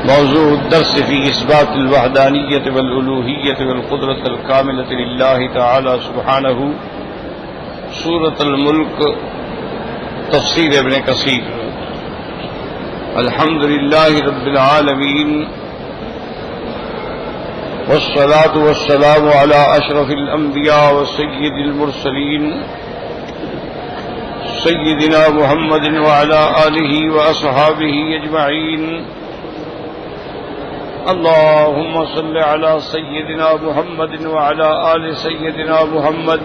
موضوع الدرس في إثبات الوحدانية والألوهية والقدرة الكاملة لله تعالى سبحانه سورة الملك تفسير ابن كثير. الحمد لله رب العالمين والصلاة والسلام على أشرف الأنبياء وسيد المرسلين سيدنا محمد وعلى آله وأصحابه أجمعين. اللهم صل على سيدنا محمد وعلى آل سيدنا محمد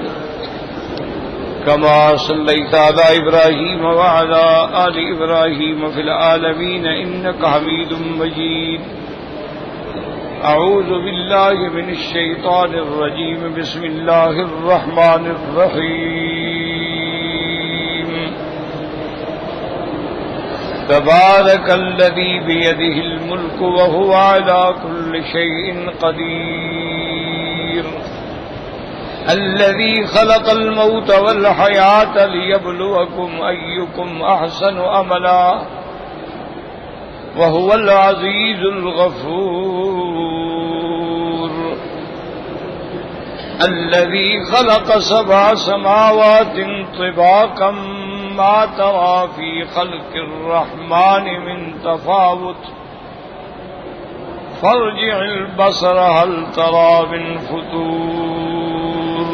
كما صليت على إبراهيم وعلى آل إبراهيم في العالمين إنك حميد مجيد. أعوذ بالله من الشيطان الرجيم. بسم الله الرحمن الرحيم. تبارك الذي بيده الملك وهو على كل شيء قدير. الذي خلق الموت والحياة ليبلوكم أيكم أحسن عملا وهو العزيز الغفور. الذي خلق 7 سماوات طباقا ما ترى في خلق الرحمن من تفاوت فارجع البصر هل ترى من فتور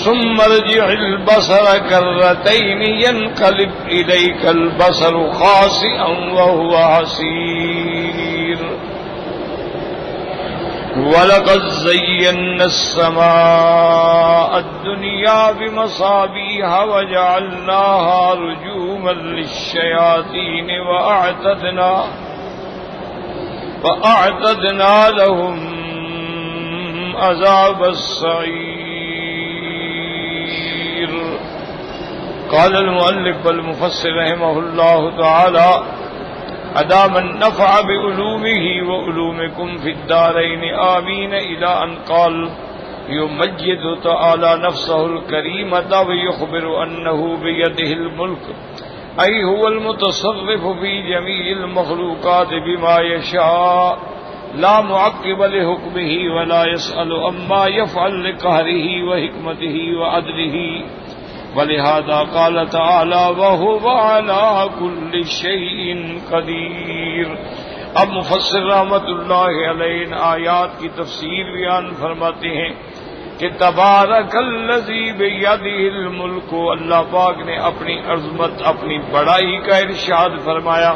ثم ارجع البصر كرتين ينقلب إليك البصر خاسئا وهو حسير. وَلَقَدْ زَيَّنَّا السَّمَاءَ الدُّنْيَا بِمَصَابِيحَ وَجَعَلْنَاهَا رُجُومًا لِلشَّيَاطِينِ وَأَعْتَدْنَا لَهُمْ عَذَابَ السَّعِيرِ. قال المؤلف والمفسر رحمه الله تعالى أدام النفع بعلومه وعلومكم في الدارين آمين إلى أن قال يمجد تعالى نفسه الكريمة ويخبر أنه بيده الملك أي هو المتصرف في جميع المخلوقات بما يشاء لا معقب لحكمه ولا يسأل عما يفعل لقهره وحكمته وعدله. ولہذا قال تعالی وهو على كل شيء قدیر. اب مفسر رحمت اللہ علیہ ان آیات کی تفسیر بیان فرماتے ہیں کہ تبارک الذی بیدہ الملک. اللہ پاک نے اپنی عظمت اپنی بڑائی کا ارشاد فرمایا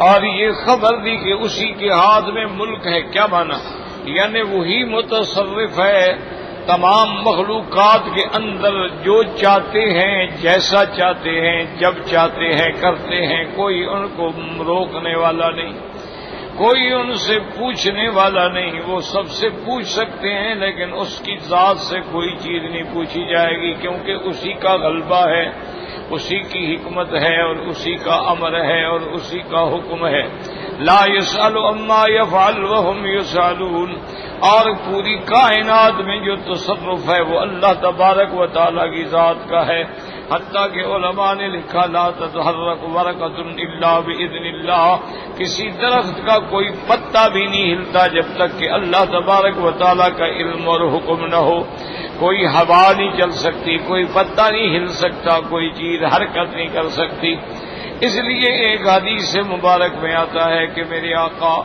اور یہ خبر دی کہ اسی کے ہاتھ میں ملک ہے. کیا معنی؟ یعنی وہی متصرف ہے تمام مخلوقات کے اندر، جو چاہتے ہیں جیسا چاہتے ہیں جب چاہتے ہیں کرتے ہیں. کوئی ان کو روکنے والا نہیں، کوئی ان سے پوچھنے والا نہیں. وہ سب سے پوچھ سکتے ہیں لیکن اس کی ذات سے کوئی چیز نہیں پوچھی جائے گی کیونکہ اسی کا غلبہ ہے، اسی کی حکمت ہے اور اسی کا امر ہے اور اسی کا حکم ہے. لا يسأل عما يفعل وهم يسألون. اور پوری کائنات میں جو تصرف ہے وہ اللہ تبارک و تعالیٰ کی ذات کا ہے. حتیٰ کہ علماء نے لکھا لا تتحرک ورقۃ الا باذن اللہ. کسی درخت کا کوئی پتا بھی نہیں ہلتا جب تک کہ اللہ تبارک و تعالیٰ کا علم اور حکم نہ ہو. کوئی ہوا نہیں چل سکتی، کوئی پتا نہیں ہل سکتا، کوئی چیز حرکت نہیں کر سکتی. اس لیے ایک حدیث مبارک میں آتا ہے کہ میرے آقا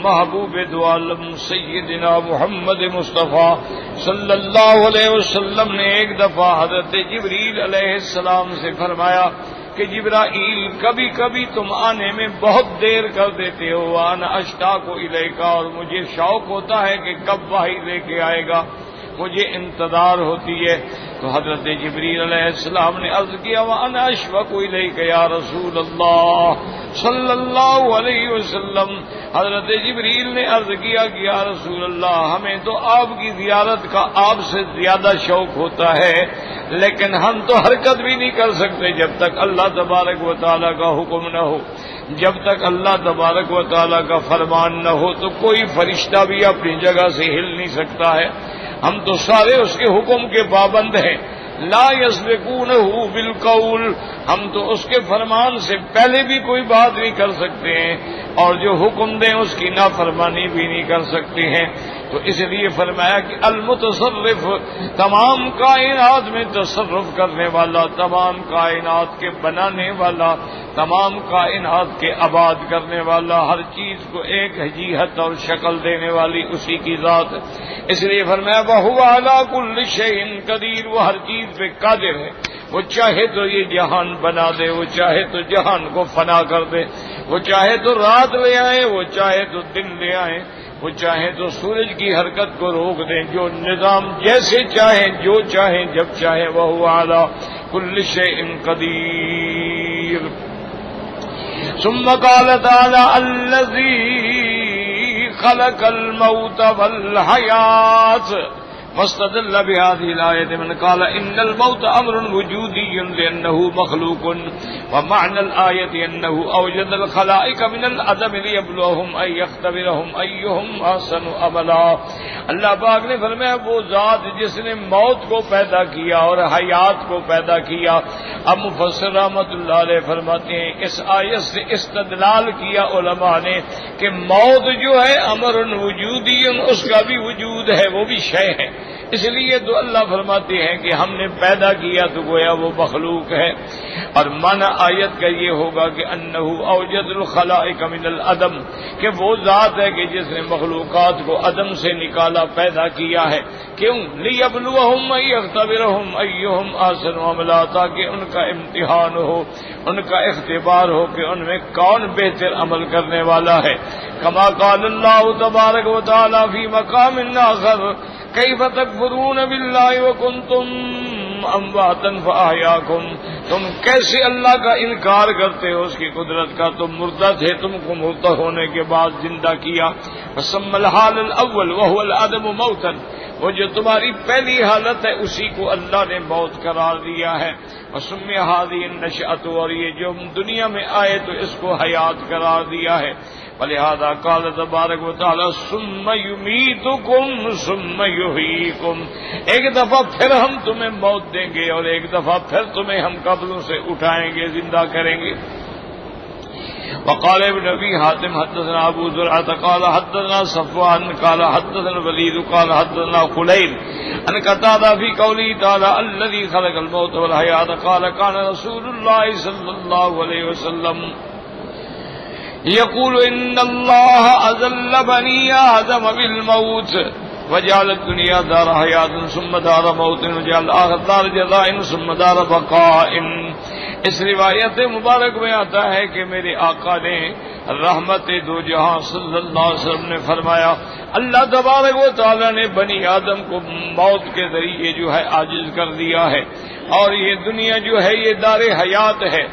محبوب دو عالم سیدنا محمد مصطفیٰ صلی اللہ علیہ وسلم نے ایک دفعہ حضرت جبریل علیہ السلام سے فرمایا کہ جبرائیل کبھی کبھی تم آنے میں بہت دیر کر دیتے ہو. وانا اشتاق الیک. اور مجھے شوق ہوتا ہے کہ کب وحی لے کے آئے گا، مجھے انتظار ہوتی ہے. تو حضرت جبریل علیہ السلام نے عرض کیا وانا اشفق الیک یا رسول اللہ صلی اللہ علیہ وسلم. حضرت جبریل نے عرض کیا کہ یا رسول اللہ ہمیں تو آپ کی زیارت کا آپ سے زیادہ شوق ہوتا ہے، لیکن ہم تو حرکت بھی نہیں کر سکتے جب تک اللہ تبارک و تعالیٰ کا حکم نہ ہو. جب تک اللہ تبارک و تعالیٰ کا فرمان نہ ہو تو کوئی فرشتہ بھی اپنی جگہ سے ہل نہیں سکتا ہے. ہم تو سارے اس کے حکم کے پابند ہیں، لا یسبقونہ بالقول، ہم تو اس کے فرمان سے پہلے بھی کوئی بات نہیں کر سکتے ہیں، اور جو حکم دیں اس کی نافرمانی بھی نہیں کر سکتے ہیں۔ تو اس لیے فرمایا کہ المتصرف، تمام کائنات میں تصرف کرنے والا، تمام کائنات کے بنانے والا، تمام کائنات کے آباد کرنے والا، ہر چیز کو ایک حجیت اور شکل دینے والی اسی کی ذات۔ اس لیے فرمایا وَهُوَ عَلَى كُلِّ شَيْءٍ قَدِيرٌ، وہ ہر چیز پہ قادر ہے، وہ چاہے تو یہ جہان بنا دے، وہ چاہے تو جہان کو فنا کر دے، وہ چاہے تو رات لے آئے، وہ چاہے تو دن لے آئے، وہ چاہے تو سورج کی حرکت کو روک دیں، جو نظام جیسے چاہیں، جو چاہیں، جب چاہیں، وَهُوَ عَلَى كُلِّ شَيْءٍ قَدِيرٌ۔ ثم قال تعالى الذي خلق الموت والحياة واستدل بهذه الآية من قال إن الموت أمر وجودي لأنه مخلوق، ومعنى الآية أنه أوجد الخلائق من العدم ليبلوهم أن يختبرهم أيهم أحسن عملا۔ اللہ پاک نے فرمایا وہ ذات جس نے موت کو پیدا کیا اور حیات کو پیدا کیا۔ اب مفسر رحمۃ اللہ علیہ فرماتے ہیں اس آیت سے استدلال کیا علماء نے کہ موت جو ہے امر وجودی، اس کا بھی وجود ہے، وہ بھی شے ہے، اس لیے تو اللہ فرماتے ہیں کہ ہم نے پیدا کیا تو گویا وہ مخلوق ہے۔ اور معنی آیت کا یہ ہوگا کہ انہ اوجد الخلائق من العدم، کہ وہ ذات ہے کہ جس نے مخلوقات کو عدم سے نکالا، پیدا کیا ہے۔ کیوں؟ لیبلوہم یختبرہم ایہم احسن عملا، تاکہ ان کا امتحان ہو، ان کا اختبار ہو کہ ان میں کون بہتر عمل کرنے والا ہے۔ کما قال اللہ تبارک و تعالی فی مقام آخر کیف تکفرون باللہ وکنتم امواتا فاحیاکم، تم کیسے اللہ کا انکار کرتے ہو، اس کی قدرت کا، تم مردہ تھے، تم کو مردہ ہونے کے بعد زندہ کیا۔ فسمى الحال الاول وهو العدم موتا، وہ جو تمہاری پہلی حالت ہے اسی کو اللہ نے موت قرار دیا ہے۔ وسمى هذه النشأة، اور یہ جو دنیا میں آئے تو اس کو حیات قرار دیا ہے۔ ولہذا قال تبارک و تعالی ثم یمیتکم ثم یحییکم، ایک دفعہ پھر ہم تمہیں موت دیں گے اور ایک دفعہ پھر تمہیں ہم قبروں سے اٹھائیں گے، زندہ کریں گے۔ وقال ابن ابي حاتم حدثنا ابو زرعة قال حدثنا صفوان قال حدثنا الوليد قال حدثنا خليل عن قتادة في قوله تعالى الذي خلق الموت والحياة قال كان رسول الله صلى الله عليه وسلم يقول إن الله أذل بني آدم بالموت وجعل الدنيا دار حياة ثم دار موت وجعل الآخرة دار جزاء ثم دار بقاء۔ اس روایت مبارک میں آتا ہے کہ میرے آقا نے رحمت دو جہاں صلی اللہ علیہ وسلم نے فرمایا اللہ تبارک و تعالی نے بنی آدم کو موت کے ذریعے جو ہے عاجز کر دیا ہے، اور یہ دنیا جو ہے یہ دار حیات ہے،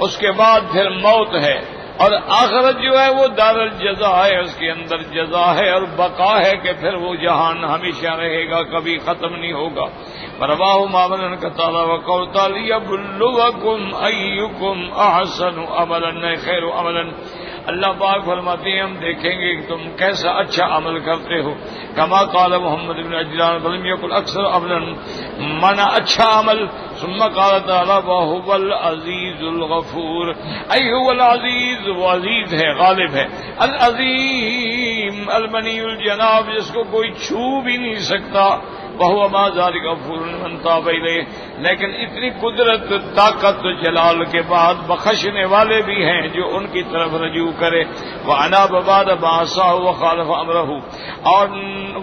اس کے بعد پھر موت ہے، اور آخرت جو ہے وہ دار الجزا ہے، اس کے اندر جزا ہے اور بقا ہے کہ پھر وہ جہان ہمیشہ رہے گا، کبھی ختم نہیں ہوگا۔ فرواہ معمر قتادہ وقول تعالی یبلوکم ایکم احسن عملا خیر عملا، اللہ پاک فرماتے ہیں ہم دیکھیں گے کہ تم کیسا اچھا عمل کرتے ہو۔ کما قال محمد بن عجلان فلم یکن اکثر عملا، مانا اچھا عمل۔ ثم قال تعالی وهو العزیز الغفور، ای هو العزیز، وہ عزیز ہے، غالب ہے، العظیم المنی الجناب، جس کو کوئی چھو بھی نہیں سکتا، وهو ما ذلك غفور من تاب الیہ، لیکن اتنی قدرت، طاقت، جلال کے بعد بخشنے والے بھی ہیں جو ان کی طرف رجوع کرے۔ واناب بعد ما عصاه وخالف امرہ، اور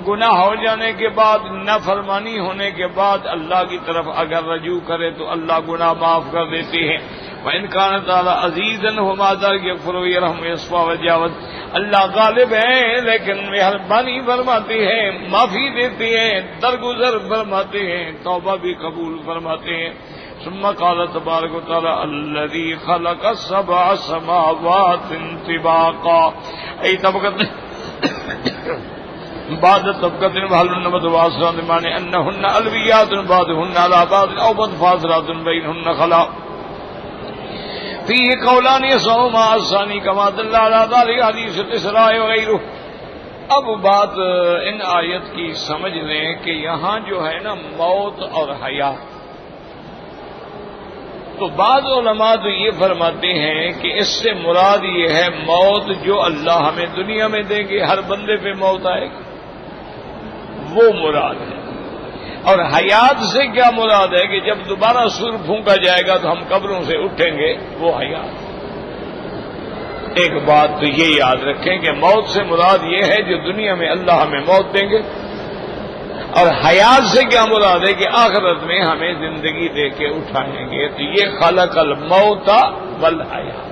گناہ ہو جانے کے بعد، نافرمانی ہونے کے بعد اللہ کی طرف اگر رجوع کرے تو اللہ گناہ معاف کر دیتے ہیں۔ وَإِنْ كَانَ تَعَالَى عَزِيزًا وَمَا ذَلِكَ يَغْفِرُ وَيَرْحَمُ وَيَصْفَحُ وَيَتَجَاوَزُ، اللہ غالب ہے لیکن مہربانی فرماتے ہیں، معافی دیتے ہیں، درگزر فرماتے ہیں، توبہ بھی قبول فرماتے ہیں۔ ثم قال تبارک و تعالی الذي خلق سبع سماوات طباقا، ای طبقت بعد طبقت وهل متواصلات، معنی انهن الویات بعضهن على بعض او متفاضلات بينهن خلا فيه قولان يسعهما الثاني كما دل على ذلك حديث الإسراء وغيره۔ اب بات ان آیت کی سمجھ لیں کہ یہاں جو ہے نا موت اور حیات، تو بعض علماء تو یہ فرماتے ہیں کہ اس سے مراد یہ ہے موت جو اللہ ہمیں دنیا میں دیں گے، ہر بندے پہ موت آئے گی، وہ مراد ہے۔ اور حیات سے کیا مراد ہے کہ جب دوبارہ سور پھونکا جائے گا تو ہم قبروں سے اٹھیں گے، وہ حیات۔ ایک بات تو یہ یاد رکھیں کہ موت سے مراد یہ ہے جو دنیا میں اللہ ہمیں موت دیں گے، اور حیات سے کیا مراد ہے کہ آخرت میں ہمیں زندگی دے کے اٹھائیں گے۔ تو یہ خلق الموت والحیات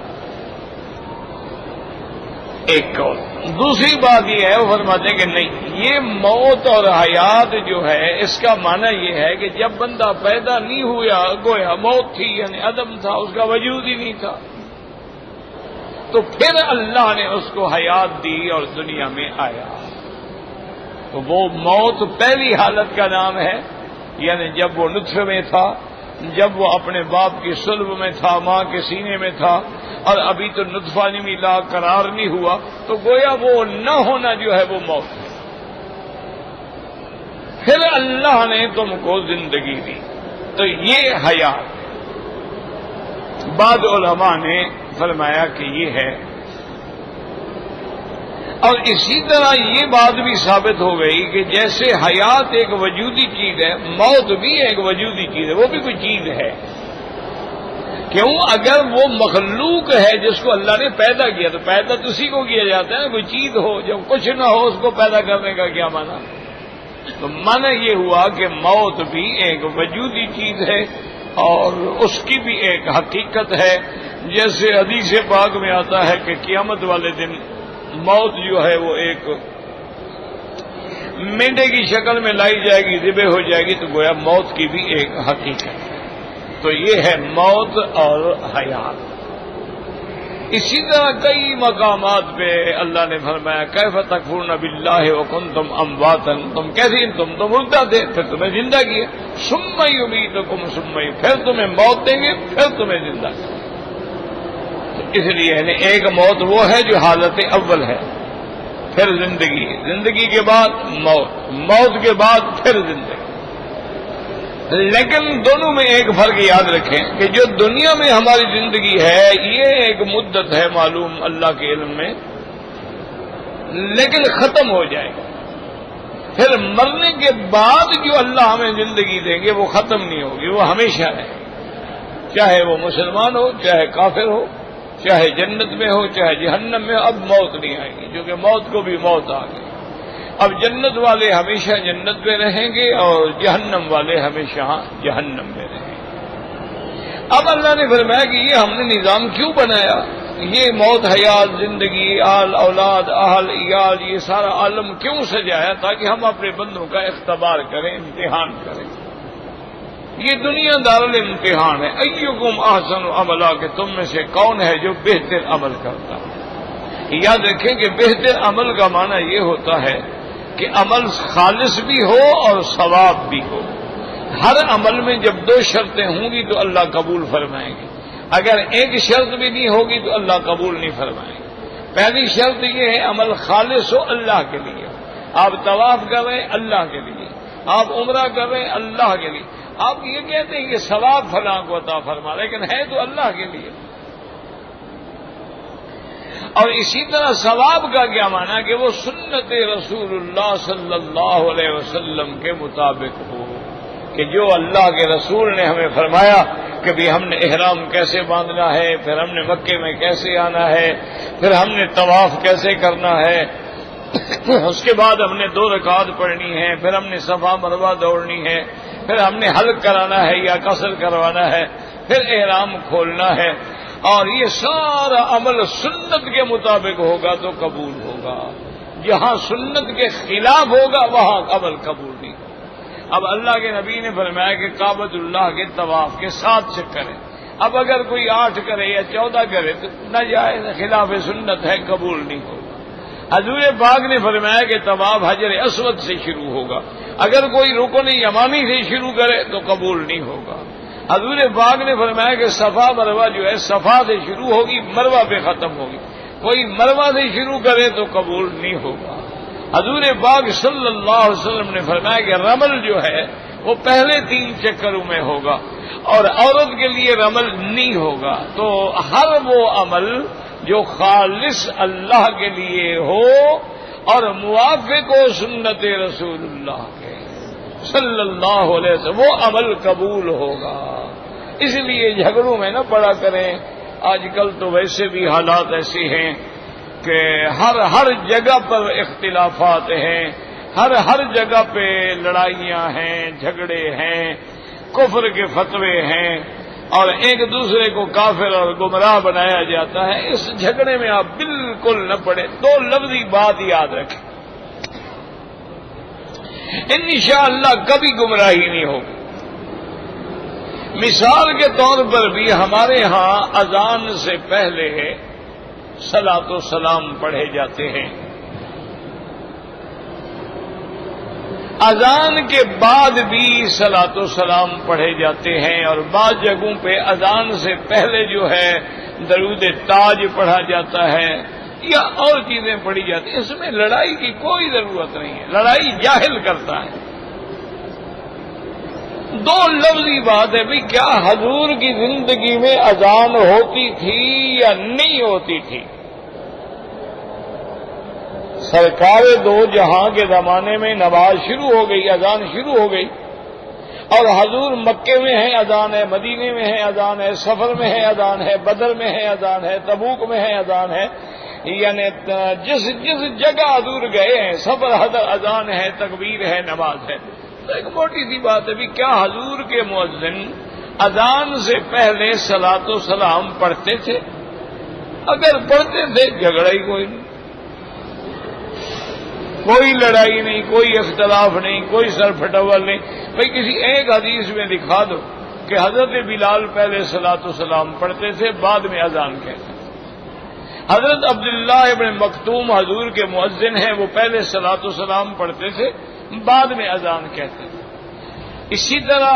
ایک اور۔ دوسری بات یہ ہے وہ فرماتے ہیں کہ نہیں، یہ موت اور حیات جو ہے اس کا معنی یہ ہے کہ جب بندہ پیدا نہیں ہوا گویا موت تھی، یعنی عدم تھا، اس کا وجود ہی نہیں تھا، تو پھر اللہ نے اس کو حیات دی اور دنیا میں آیا۔ تو وہ موت پہلی حالت کا نام ہے، یعنی جب وہ نطفے میں تھا، جب وہ اپنے باپ کی صلب میں تھا، ماں کے سینے میں تھا، اور ابھی تو نطفہ نہیں ملا، قرار نہیں ہوا، تو گویا وہ نہ ہونا جو ہے وہ موت ہے۔ پھر اللہ نے تم کو زندگی دی، تو یہ حیات ہے۔ بعض علماء نے فرمایا کہ یہ ہے، اور اسی طرح یہ بات بھی ثابت ہو گئی کہ جیسے حیات ایک وجودی چیز ہے، موت بھی ایک وجودی چیز ہے، وہ بھی کوئی چیز ہے۔ کیوں؟ اگر وہ مخلوق ہے جس کو اللہ نے پیدا کیا، تو پیدا تو اسی کو کیا جاتا ہے نا، کوئی چیز ہو، جب کچھ نہ ہو اس کو پیدا کرنے کا کیا معنی؟ تو معنی یہ ہوا کہ موت بھی ایک وجودی چیز ہے اور اس کی بھی ایک حقیقت ہے۔ جیسے حدیث پاک میں آتا ہے کہ قیامت والے دن موت جو ہے وہ ایک مینڈے کی شکل میں لائی جائے گی، ذبح ہو جائے گی، تو گویا موت کی بھی ایک حقیقت ہے۔ تو یہ ہے موت اور حیات۔ اسی طرح کئی مقامات پہ اللہ نے فرمایا کیف تکفرون باللہ وکنتم امواتا، تم کیسے تم مردہ تھے، پھر تمہیں زندہ کیا، ثم یمیتکم ثم پھر تمہیں موت دیں گے، پھر تمہیں زندہ کریں۔ اس لیے یعنی ایک موت وہ ہے جو حالت اول ہے، پھر زندگی، زندگی کے بعد موت، موت کے بعد پھر زندگی۔ لیکن دونوں میں ایک فرق یاد رکھیں کہ جو دنیا میں ہماری زندگی ہے یہ ایک مدت ہے معلوم اللہ کے علم میں، لیکن ختم ہو جائے گا۔ پھر مرنے کے بعد جو اللہ ہمیں زندگی دیں گے وہ ختم نہیں ہوگی، وہ ہمیشہ ہے، چاہے وہ مسلمان ہو، چاہے کافر ہو، چاہے جنت میں ہو، چاہے جہنم میں ہو۔ اب موت نہیں آئے گی، کیونکہ موت کو بھی موت آ گئی۔ اب جنت والے ہمیشہ جنت میں رہیں گے اور جہنم والے ہمیشہ جہنم میں رہیں گے۔ اب اللہ نے فرمایا کہ یہ ہم نے نظام کیوں بنایا، یہ موت، حیات، زندگی، آل اولاد، اہل عیال، یہ سارا عالم کیوں سجایا؟ تاکہ ہم اپنے بندوں کا اختبار کریں، امتحان کریں۔ یہ دنیا دارالامتحان ہے۔ ایکم احسن عملا، کہ تم میں سے کون ہے جو بہتر عمل کرتا ہے۔ یاد رکھیں کہ بہتر عمل کا معنی یہ ہوتا ہے کہ عمل خالص بھی ہو اور ثواب بھی ہو۔ ہر عمل میں جب دو شرطیں ہوں گی تو اللہ قبول فرمائیں گے، اگر ایک شرط بھی نہیں ہوگی تو اللہ قبول نہیں فرمائیں گے۔ پہلی شرط یہ ہے عمل خالص ہو، اللہ کے لیے۔ آپ طواف کر رہے ہیں اللہ کے لیے، آپ عمرہ کر رہے ہیں اللہ کے لیے، آپ یہ کہتے ہیں کہ ثواب فلاں کو عطا فرما، لیکن ہے تو اللہ کے لیے۔ اور اسی طرح ثواب کا کیا معنی کہ وہ سنت رسول اللہ صلی اللہ علیہ وسلم کے مطابق ہو، کہ جو اللہ کے رسول نے ہمیں فرمایا کہ بھی ہم نے احرام کیسے باندھنا ہے، پھر ہم نے مکے میں کیسے آنا ہے، پھر ہم نے طواف کیسے کرنا ہے، اس کے بعد ہم نے 2 رکعت پڑھنی ہے، پھر ہم نے صفا مروہ دوڑنی ہے، پھر ہم نے حلق کرانا ہے یا قصر کروانا ہے، پھر احرام کھولنا ہے، اور یہ سارا عمل سنت کے مطابق ہوگا تو قبول ہوگا۔ جہاں سنت کے خلاف ہوگا وہاں عمل قبول نہیں ہوگا۔ اب اللہ کے نبی نے فرمایا کہ کعبۃ اللہ کے طواف کے 7 چکر ہیں، اب اگر کوئی 8 کرے یا 14 کرے تو ناجائز، خلاف سنت ہے، قبول نہیں ہوگا۔ حضور پاک نے فرمایا کہ طواف حجر اسود سے شروع ہوگا، اگر کوئی رکن یمانی سے شروع کرے تو قبول نہیں ہوگا۔ حضور پاک نے فرمایا کہ صفا مروہ جو ہے صفا سے شروع ہوگی، مروہ پہ ختم ہوگی، کوئی مروہ سے شروع کرے تو قبول نہیں ہوگا۔ حضور پاک صلی اللہ علیہ وسلم نے فرمایا کہ رمل جو ہے وہ پہلے 3 چکروں میں ہوگا، اور عورت کے لیے عمل نہیں ہوگا. تو ہر وہ عمل جو خالص اللہ کے لیے ہو اور موافق ہو سنت رسول اللہ کے صلی اللہ علیہ وسلم، وہ عمل قبول ہوگا. اس لیے جھگڑوں میں نہ پڑا کریں. آج کل تو ویسے بھی حالات ایسے ہیں کہ ہر جگہ پر اختلافات ہیں، ہر جگہ پہ لڑائیاں ہیں، جھگڑے ہیں، کفر کے فتوے ہیں، اور ایک دوسرے کو کافر اور گمراہ بنایا جاتا ہے. اس جھگڑے میں آپ بالکل نہ پڑے. 2 لفظی بات یاد رکھیں، انشاءاللہ کبھی گمراہی نہیں ہوگی. مثال کے طور پر بھی ہمارے ہاں اذان سے پہلے صلاۃ و سلام پڑھے جاتے ہیں، اذان کے بعد بھی صلاۃ و سلام پڑھے جاتے ہیں، اور بعض جگہوں پہ اذان سے پہلے جو ہے درود تاج پڑھا جاتا ہے یا اور چیزیں پڑھی جاتی ہیں. اس میں لڑائی کی کوئی ضرورت نہیں ہے، لڑائی جاہل کرتا ہے. 2 لفظی بات ہے بھی، کیا حضور کی زندگی میں اذان ہوتی تھی یا نہیں ہوتی تھی؟ سرکار دو جہاں کے زمانے میں نماز شروع ہو گئی، اذان شروع ہو گئی، اور حضور مکے میں ہے اذان ہے، مدینے میں ہے اذان ہے، سفر میں ہے اذان ہے، بدر میں ہے اذان ہے، تبوک میں ہے اذان ہے. یعنی جس جگہ حضور گئے ہیں سفر حضر اذان ہے، تکبیر ہے، نماز ہے. تو ایک موٹی سی بات ہے بھی، کیا حضور کے مؤذن اذان سے پہلے صلاۃ و سلام پڑھتے تھے؟ اگر پڑھتے تھے جھگڑا ہی کوئی نہیں، کوئی لڑائی نہیں، کوئی اختلاف نہیں، کوئی سر پھٹول نہیں. بھئی کسی ایک حدیث میں دکھا دو کہ حضرت بلال پہلے صلاۃ و سلام پڑھتے تھے، بعد میں اذان کہتے تھے. حضرت عبداللہ ابن مکتوم حضور کے مؤذن ہیں، وہ پہلے صلاۃ و سلام پڑھتے تھے، بعد میں اذان کہتے تھے. اسی طرح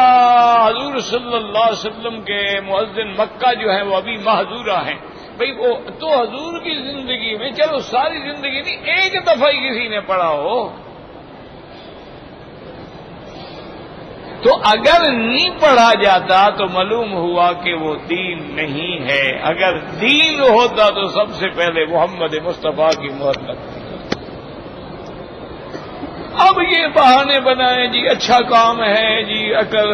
حضور صلی اللہ علیہ وسلم کے مؤذن مکہ جو ہیں وہ ابھی محظورہ ہیں. بھئی وہ تو حضور کی زندگی میں، چلو ساری زندگی نہیں، ایک دفعہ ہی کسی نے پڑھا ہو. تو اگر نہیں پڑھا جاتا تو معلوم ہوا کہ وہ دین نہیں ہے. اگر دین ہوتا تو سب سے پہلے محمد مصطفیٰ کی مہر لگتی. اب یہ بہانے بنائیں جی اچھا کام ہے جی، اگر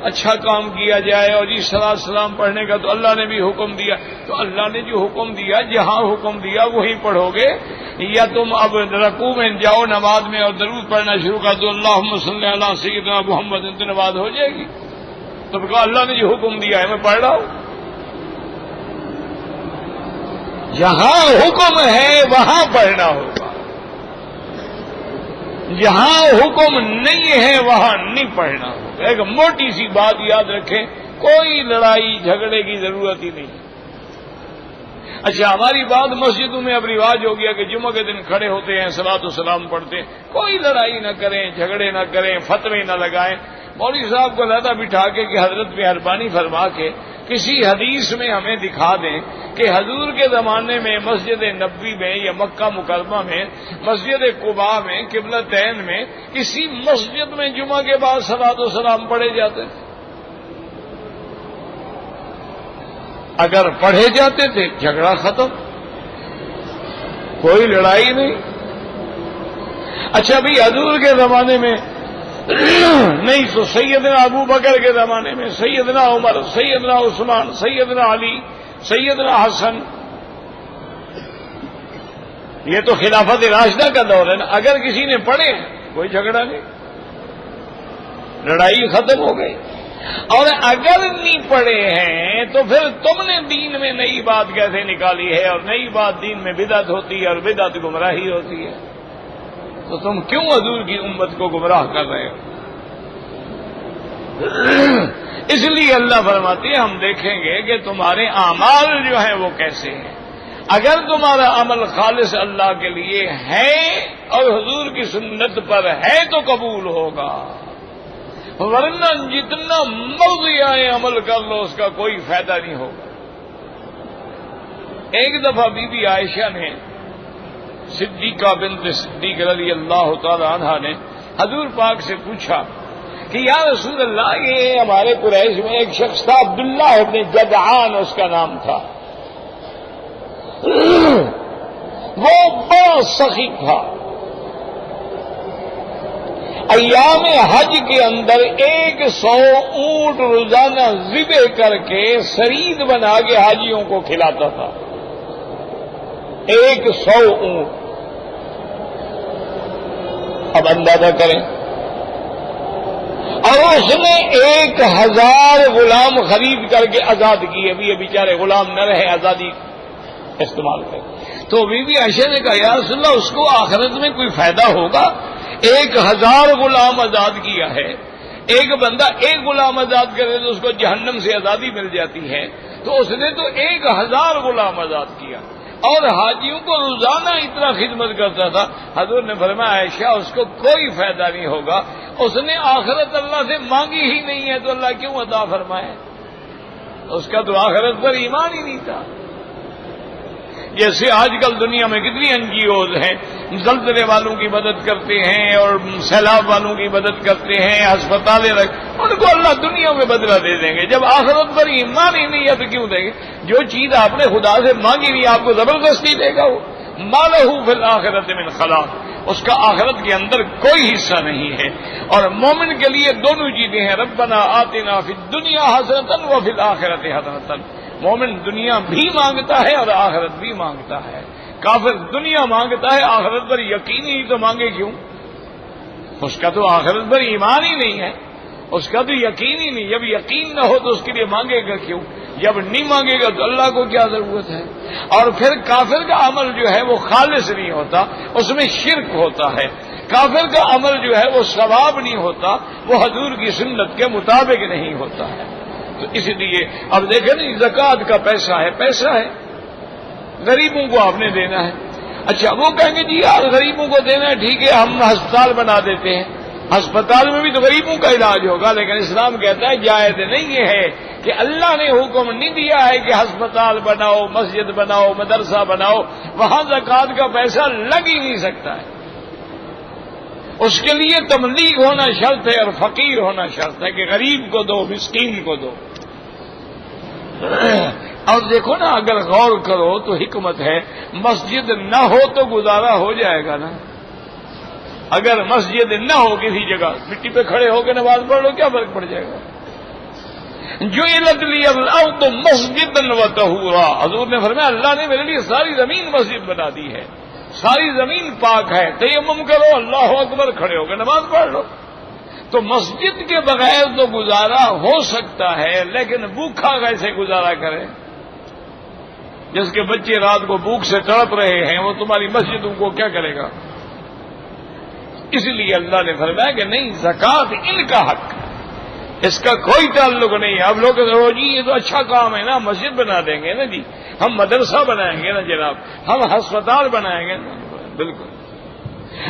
اچھا کام کیا جائے، اور جی صلاۃ سلام پڑھنے کا تو اللہ نے بھی حکم دیا. تو اللہ نے جو حکم دیا، جہاں حکم دیا وہیں پڑھو گے، یا تم اب رکوع میں جاؤ نماز میں اور درود پڑھنا شروع کر دو، اللہم صلی علی سیدنا محمد، تو نماز ہو جائے گی. تو کہا اللہ نے جو حکم دیا ہے میں پڑھ رہا ہوں. جہاں حکم ہے وہاں پڑھنا ہوگا، جہاں حکم نہیں ہے وہاں نہیں پڑھنا ہوگا. ایک موٹی سی بات یاد رکھیں، کوئی لڑائی جھگڑے کی ضرورت ہی نہیں. اچھا، ہماری بات مسجدوں میں اب رواج ہو گیا کہ جمعہ کے دن کھڑے ہوتے ہیں، صلاۃ و سلام پڑھتے ہیں. کوئی لڑائی نہ کریں، جھگڑے نہ کریں، فتوے نہ لگائیں. مولوی صاحب کو علیحدہ بٹھا کے کہ حضرت مہربانی فرما کے کسی حدیث میں ہمیں دکھا دیں کہ حضور کے زمانے میں مسجد نبوی میں یا مکہ مکرمہ میں، مسجد قباء میں، قبلتین میں، کسی مسجد میں جمعہ کے بعد صلاۃ و سلام پڑھے جاتے تھے. اگر پڑھے جاتے تھے جھگڑا ختم، کوئی لڑائی نہیں. اچھا بھی حضور کے زمانے میں نہیں تو سیدنا ابو بکر کے زمانے میں، سیدنا عمر، سیدنا عثمان، سیدنا علی، سیدنا حسن، یہ تو خلافت راشدہ کا دور ہے نا. اگر کسی نے پڑھے کوئی جھگڑا نہیں، لڑائی ختم ہو گئی. اور اگر نہیں پڑھے ہیں تو پھر تم نے دین میں نئی بات کیسے نکالی ہے؟ اور نئی بات دین میں بدعت ہوتی ہے، اور بدعت گمراہی ہوتی ہے. تو تم کیوں حضور کی امت کو گمراہ کر رہے ہو؟ اس لیے اللہ فرماتے ہیں ہم دیکھیں گے کہ تمہارے اعمال جو ہیں وہ کیسے ہیں. اگر تمہارا عمل خالص اللہ کے لیے ہے اور حضور کی سنت پر ہے تو قبول ہوگا، ورنہ جتنا مرضی آئے عمل کر لو اس کا کوئی فائدہ نہیں ہوگا. ایک دفعہ بی بی عائشہ نے، صدیقہ بنت صدیق رضی اللہ تعالی عنہا نے حضور پاک سے پوچھا کہ یا رسول اللہ یہ ہمارے قریش میں ایک شخص تھا عبداللہ ابن جدعان اس کا نام تھا، وہ بڑا سخی تھا، ایام حج کے اندر 100 اونٹ روزانہ ذبح کر کے سرید بنا کے حاجیوں کو کھلاتا تھا، 100 اونٹ۔ اب اندازہ کریں، اور اس نے 1000 غلام خرید کر کے آزاد کیے، ابھی یہ بیچارے غلام نہ رہے، آزادی استعمال کریں۔ تو بی بی عائشہ نے کہا یا رسول اللہ اس کو آخرت میں کوئی فائدہ ہوگا؟ 1000 غلام آزاد کیا ہے، ایک بندہ ایک غلام آزاد کرے تو اس کو جہنم سے آزادی مل جاتی ہے، تو اس نے تو 1000 غلام آزاد کیا اور حاجیوں کو روزانہ اتنا خدمت کرتا تھا۔ حضور نے فرمایا عائشہ اس کو کوئی فائدہ نہیں ہوگا، اس نے آخرت اللہ سے مانگی ہی نہیں ہے تو اللہ کیوں عطا فرمائے؟ اس کا تو آخرت پر ایمان ہی نہیں تھا۔ جیسے آج کل دنیا میں کتنی این جی اوز ہیں، زلزلے والوں کی مدد کرتے ہیں اور سیلاب والوں کی مدد کرتے ہیں، ہسپتالیں رکھ، ان کو اللہ دنیا میں بدلہ دے دیں گے، جب آخرت پر ایمان ہی نہیں ہے تو کیوں دیں گے؟ جو چیز آپ نے خدا سے مانگی نہیں آپ کو زبردستی دے گا، وہ ما لہ فی الآخرۃ من خلاق، اس کا آخرت کے اندر کوئی حصہ نہیں ہے۔ اور مومن کے لیے دونوں چیزیں ہیں، ربنا آتنا فی الدنیا حسنۃ وفی الآخرۃ حسنۃ۔ مومن دنیا بھی مانگتا ہے اور آخرت بھی مانگتا ہے، کافر دنیا مانگتا ہے آخرت پر یقین ہی تو مانگے کیوں؟ اس کا تو آخرت پر ایمان ہی نہیں ہے، اس کا تو یقین ہی نہیں، جب یقین نہ ہو تو اس کے لیے مانگے گا کیوں؟ جب نہیں مانگے گا تو اللہ کو کیا ضرورت ہے؟ اور پھر کافر کا عمل جو ہے وہ خالص نہیں ہوتا، اس میں شرک ہوتا ہے، کافر کا عمل جو ہے وہ ثواب نہیں ہوتا، وہ حضور کی سنت کے مطابق نہیں ہوتا ہے۔ تو اس لیے اب دیکھیں نا، زکوٰۃ کا پیسہ ہے، غریبوں کو آپ نے دینا ہے۔ اچھا وہ کہیں گے جی یار غریبوں کو دینا ہے، ٹھیک ہے ہم ہسپتال بنا دیتے ہیں، ہسپتال میں بھی تو غریبوں کا علاج ہوگا، لیکن اسلام کہتا ہے جائز نہیں یہ ہے کہ اللہ نے حکم نہیں دیا ہے کہ ہسپتال بناؤ، مسجد بناؤ، مدرسہ بناؤ، وہاں زکوٰۃ کا پیسہ لگ ہی نہیں سکتا ہے، اس کے لیے تبلیغ ہونا شرط ہے اور فقیر ہونا شرط ہے کہ غریب کو دو، مسکین کو دو۔ اور دیکھو نا اگر غور کرو تو حکمت ہے، مسجد نہ ہو تو گزارا ہو جائے گا نا، اگر مسجد نہ ہو کسی جگہ مٹی پہ کھڑے ہو کے نماز پڑھ لو کیا فرق پڑ جائے گا؟ جو الارض مسجد و طہورا، حضور نے فرمایا اللہ نے میرے لیے ساری زمین مسجد بنا دی ہے، ساری زمین پاک ہے، تیمم کرو، اللہ اکبر، کھڑے ہو کے نماز پڑھ لو۔ تو مسجد کے بغیر تو گزارا ہو سکتا ہے، لیکن بھوکھا کیسے گزارا کرے؟ جس کے بچے رات کو بھوک سے تڑپ رہے ہیں وہ تمہاری مسجدوں کو کیا کرے گا؟ اس لیے اللہ نے فرمایا کہ نہیں، زکوٰۃ ان کا حق ہے، اس کا کوئی تعلق نہیں ہے۔ اب لوگ کہو جی یہ تو اچھا کام ہے نا، مسجد بنا دیں گے نا جی، ہم مدرسہ بنائیں گے نا جناب، ہم ہسپتال بنائیں گے نا، بالکل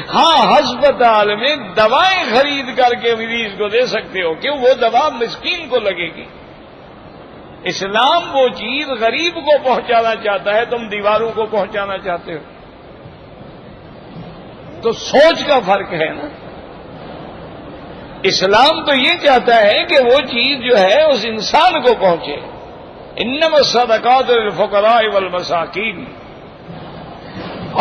ہاں، ہسپتال میں دوائیں خرید کر کے مریض کو دے سکتے ہو، کیوں؟ وہ دوا مسکین کو لگے گی۔ اسلام وہ چیز غریب کو پہنچانا چاہتا ہے، تم دیواروں کو پہنچانا چاہتے ہو، تو سوچ کا فرق ہے نا۔ اسلام تو یہ چاہتا ہے کہ وہ چیز جو ہے اس انسان کو پہنچے، انما الصدقات للفقراء والمساکین،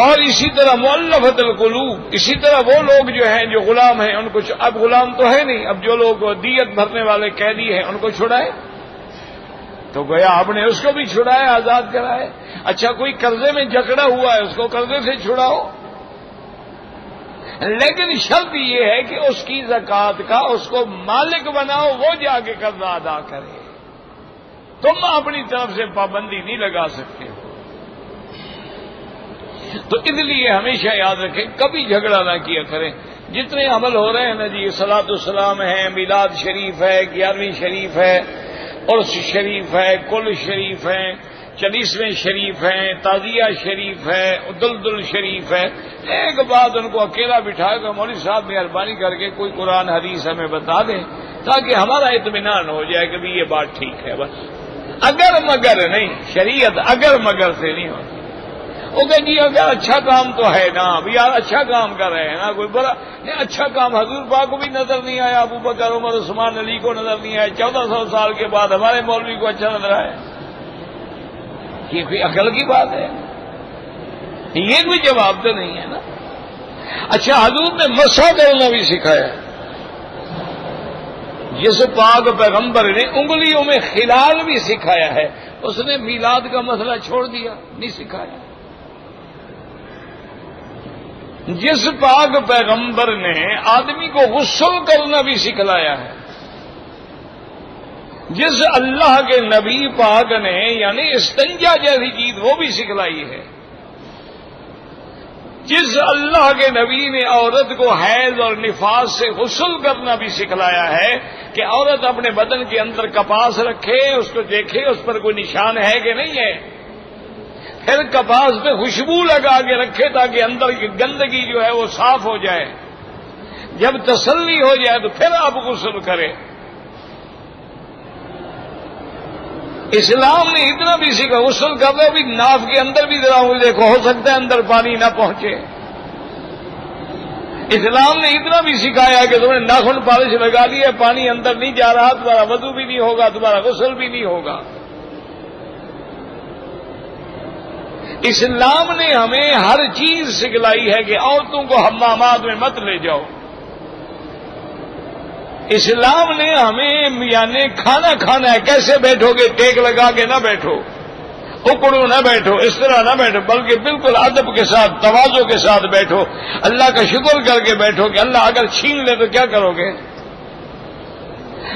اور اسی طرح مؤلفۃ القلوب، اسی طرح وہ لوگ جو ہیں جو غلام ہیں ان کو، اب غلام تو ہے نہیں، اب جو لوگ دیت بھرنے والے قیدی ہیں ان کو چھڑائے، تو گویا آپ نے اس کو بھی چھڑایا، آزاد کرائے۔ اچھا کوئی قرضے میں جکڑا ہوا ہے اس کو قرضے سے چھڑاؤ، لیکن شرط یہ ہے کہ اس کی زکوٰۃ کا اس کو مالک بناؤ، وہ جا کے قرضہ ادا کرے، تم اپنی طرف سے پابندی نہیں لگا سکتے ہو۔ تو اس لیے ہمیشہ یاد رکھیں کبھی جھگڑا نہ کیا کریں۔ جتنے عمل ہو رہے ہیں نا جی، صلاۃ السلام ہے، میلاد شریف ہے، 11ویں شریف ہے، عرس شریف ہے، کل شریف ہے، 40ویں شریف ہے، تعزیہ شریف ہے، دلدل شریف ہے، ایک بات ان کو اکیلا بٹھا کر مولوی صاحب مہربانی کر کے کوئی قرآن حدیث ہمیں بتا دیں تاکہ ہمارا اطمینان ہو جائے کہ بھی یہ بات ٹھیک ہے۔ بس اگر مگر نہیں، شریعت اگر مگر سے نہیں ہوتی، وہ کہ جی اگر اچھا کام تو ہے نا، ابھی یار اچھا کام کر رہے ہیں نا، کوئی برا نہیں، اچھا کام حضور پاک کو بھی نظر نہیں آیا، ابو بکر عمر عثمان علی کو نظر نہیں آیا، 1400 سال کے بعد ہمارے مولوی کو اچھا نظر آیا، یہ کوئی عقل کی بات ہے؟ یہ کوئی جواب تو نہیں ہے نا۔ اچھا حضور نے مسح کرنا بھی سکھایا، جس پاک پیغمبر نے انگلیوں میں خلال بھی سکھایا ہے، اس نے میلاد کا مسئلہ چھوڑ دیا، نہیں سکھایا۔ جس پاک پیغمبر نے آدمی کو غسل کرنا بھی سکھلایا ہے، جس اللہ کے نبی پاک نے یعنی استنجا جیسی چیز وہ بھی سکھلائی ہے، جس اللہ کے نبی نے عورت کو حیض اور نفاس سے غسل کرنا بھی سکھلایا ہے کہ عورت اپنے بدن کے اندر کپاس رکھے، اس کو دیکھے اس پر کوئی نشان ہے کہ نہیں ہے، پھر کپاس پہ خوشبو لگا کے رکھے تاکہ اندر کی گندگی جو ہے وہ صاف ہو جائے، جب تسلی ہو جائے تو پھر آپ غسل کریں۔ اسلام نے اتنا بھی سکھا، غسل کر رہے بھی ناف کے اندر بھی ذرا دیکھو، ہو سکتا ہے اندر پانی نہ پہنچے۔ اسلام نے اتنا بھی سکھایا کہ تم نے ناخن پالش لگا لی ہے، پانی اندر نہیں جا رہا، تمہارا وضو بھی نہیں ہوگا، تمہارا غسل بھی نہیں ہوگا۔ اسلام نے ہمیں ہر چیز سکھلائی ہے کہ عورتوں کو حمامات میں مت لے جاؤ۔ اسلام نے ہمیں یعنی کھانا ہے، کیسے بیٹھو گے، ٹیک لگا کے نہ بیٹھو، اکڑو نہ بیٹھو، اس طرح نہ بیٹھو، بلکہ بالکل ادب کے ساتھ تواضع کے ساتھ بیٹھو، اللہ کا شکر کر کے بیٹھو کہ اللہ اگر چھین لے تو کیا کرو گے؟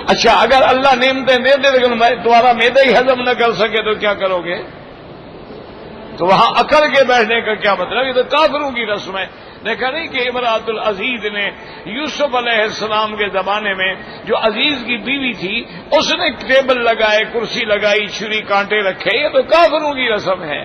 اچھا اگر اللہ نعمتیں دے دے لیکن تمہارا معدہ ہی ہضم نہ کر سکے تو کیا کرو گے؟ تو وہاں اکڑ کے بیٹھنے کا کیا مطلب؟ یہ تو کافروں کی رسم ہے۔ دیکھا نہیں کہ امراۃ العزیز نے یوسف علیہ السلام کے زمانے میں جو عزیز کی بیوی تھی اس نے ٹیبل لگائے، کرسی لگائی، چھری کانٹے رکھے، یہ تو کافروں کی رسم ہے،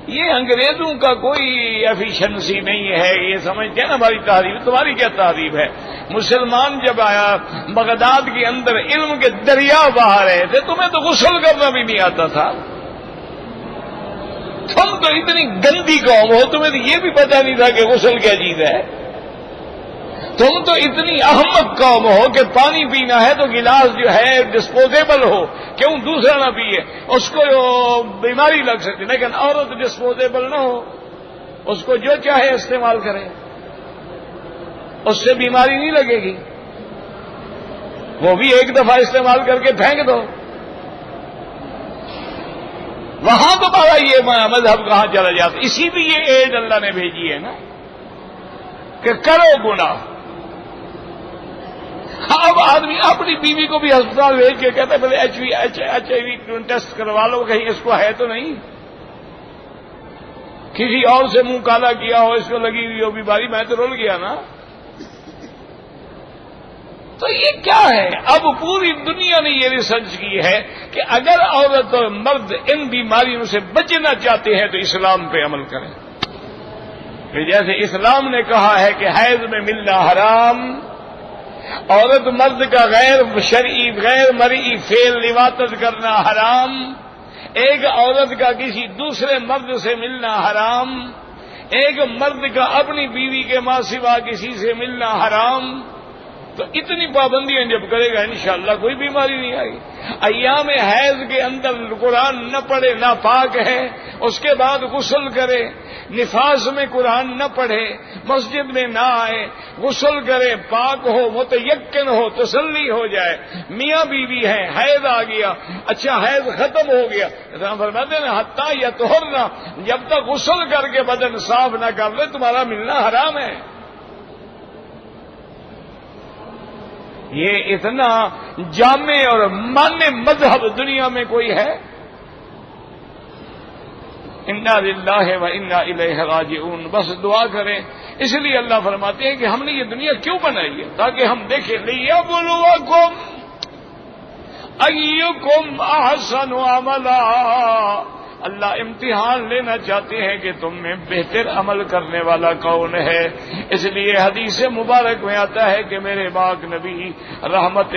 یہ انگریزوں کا کوئی ایفیشنسی نہیں ہے۔ یہ سمجھتے ہیں نا ہماری تہذیب، تمہاری کیا تہذیب ہے؟ مسلمان جب آیا بغداد کے اندر علم کے دریا بہا رہے تھے، تمہیں تو غسل کرنا بھی نہیں آتا تھا، تم تو اتنی گندی قوم ہو، تمہیں تو یہ بھی پتہ نہیں تھا کہ غسل کیا چیز ہے، تم تو اتنی احمق قوم ہو کہ پانی پینا ہے تو گلاس جو ہے ڈسپوزیبل ہو، کیوں دوسرا نہ پیے، اس کو بیماری لگ سکتی، لیکن عورت ڈسپوزیبل نہ ہو، اس کو جو چاہے استعمال کرے، اس سے بیماری نہیں لگے گی، وہ بھی ایک دفعہ استعمال کر کے پھینک دو۔ وہاں تمہارا یہ مذہب کہاں چلا جاتا؟ اسی لیے ایڈ اللہ نے بھیجی ہے نا کہ کرو گناہ۔ اب آدمی اپنی بیوی کو بھی ہسپتال بھیج کے کہتا ہے پہلے HIV ٹیسٹ کروا لو کہیں اس کو ہے تو نہیں، کسی اور سے منہ کالا کیا ہو، اس کو لگی ہوئی ہو بیماری، میں تو رول گیا نا۔ تو یہ کیا ہے؟ اب پوری دنیا نے یہ ریسرچ کی ہے کہ اگر عورت اور مرد ان بیماریوں سے بچنا چاہتے ہیں تو اسلام پہ عمل کریں۔ جیسے اسلام نے کہا ہے کہ حیض میں ملنا حرام، عورت مرد کا غیر شرعی غیر مرئی فعل لواطت کرنا حرام، ایک عورت کا کسی دوسرے مرد سے ملنا حرام، ایک مرد کا اپنی بیوی کے ماں سوا کسی سے ملنا حرام، تو اتنی پابندیاں جب کرے گا انشاءاللہ کوئی بیماری نہیں آئے گی۔ ایام حیض کے اندر قرآن نہ پڑھے ناپاک ہے، اس کے بعد غسل کرے، نفاس میں قرآن نہ پڑھے، مسجد میں نہ آئے، غسل کرے، پاک ہو، متیقن ہو، تسلی ہو جائے، میاں بیوی ہے، حیض آ گیا، اچھا حیض ختم ہو گیا، فرماتے ہیں حتیٰ یطہرن، جب تک غسل کر کے بدن صاف نہ کر لے تمہارا ملنا حرام ہے۔ یہ اتنا جامع اور مانے مذہب دنیا میں کوئی ہے؟ انا للہ و انا الیہ راجعون۔ بس دعا کریں، اس لیے اللہ فرماتے ہیں کہ ہم نے یہ دنیا کیوں بنائی ہے؟ تاکہ ہم دیکھیں لیبلوکم ایکم احسن عملا، اللہ امتحان لینا چاہتے ہیں کہ تم میں بہتر عمل کرنے والا کون ہے. اس لیے حدیث مبارک میں آتا ہے کہ میرے پاک نبی رحمت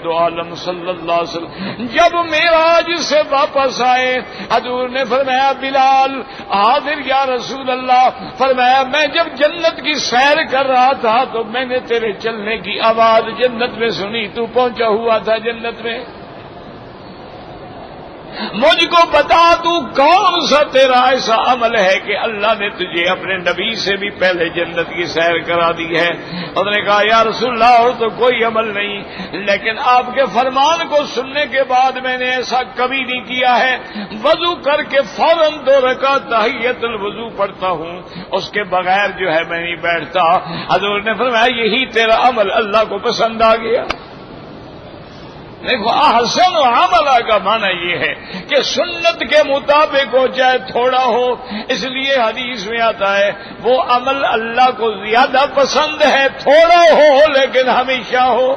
دو عالم صلی اللہ علیہ وسلم جب معراج سے واپس آئے، حضور نے فرمایا بلال حاضر یا رسول اللہ. فرمایا میں جب جنت کی سیر کر رہا تھا تو میں نے تیرے چلنے کی آواز جنت میں سنی، تو پہنچا ہوا تھا جنت میں. مجھ کو بتا تو کون سا تیرا ایسا عمل ہے کہ اللہ نے تجھے اپنے نبی سے بھی پہلے جنت کی سیر کرا دی ہے. انہوں نے کہا یا رسول اللہ اور تو کوئی عمل نہیں، لیکن آپ کے فرمان کو سننے کے بعد میں نے ایسا کبھی نہیں کیا ہے. وضو کر کے فوراً 2 رکعت تحیۃ الوضو پڑھتا ہوں، اس کے بغیر جو ہے میں نہیں بیٹھتا. حضور نے فرمایا یہی تیرا عمل اللہ کو پسند آ گیا. دیکھو احسن عملہ کا معنی یہ ہے کہ سنت کے مطابق ہو چاہے تھوڑا ہو. اس لیے حدیث میں آتا ہے وہ عمل اللہ کو زیادہ پسند ہے تھوڑا ہو لیکن ہمیشہ ہو.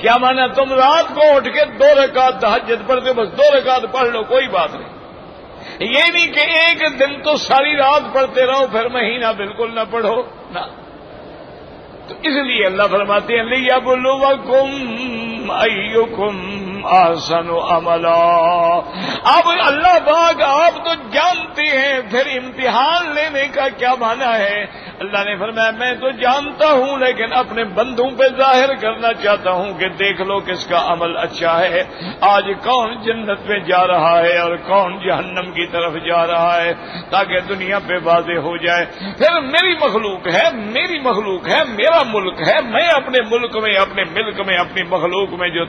کیا معنی تم رات کو اٹھ کے 2 رکعت تہجد پڑھتے، بس 2 رکعت پڑھ لو کوئی بات نہیں. یہ نہیں کہ ایک دن تو ساری رات پڑھتے رہو پھر مہینہ بالکل نہ پڑھو نہ. تو اس لیے اللہ فرماتے ہیں لِيَبْلُوَكُمْ أَيُّكُمْ أَحْسَنُ عَمَلًا. اب اللہ پاک آپ تو جانتے ہیں، پھر امتحان لینے کا کیا معنی ہے؟ اللہ نے فرمایا میں تو جانتا ہوں لیکن اپنے بندوں پہ ظاہر کرنا چاہتا ہوں کہ دیکھ لو کس کا عمل اچھا ہے. آج کون جنت میں جا رہا ہے اور کون جہنم کی طرف جا رہا ہے، تاکہ دنیا پہ واضح ہو جائے. پھر میری مخلوق ہے، میری مخلوق ہے، میرا ملک ہے، میں اپنے ملک میں، اپنے ملک میں، اپنی مخلوق میں جو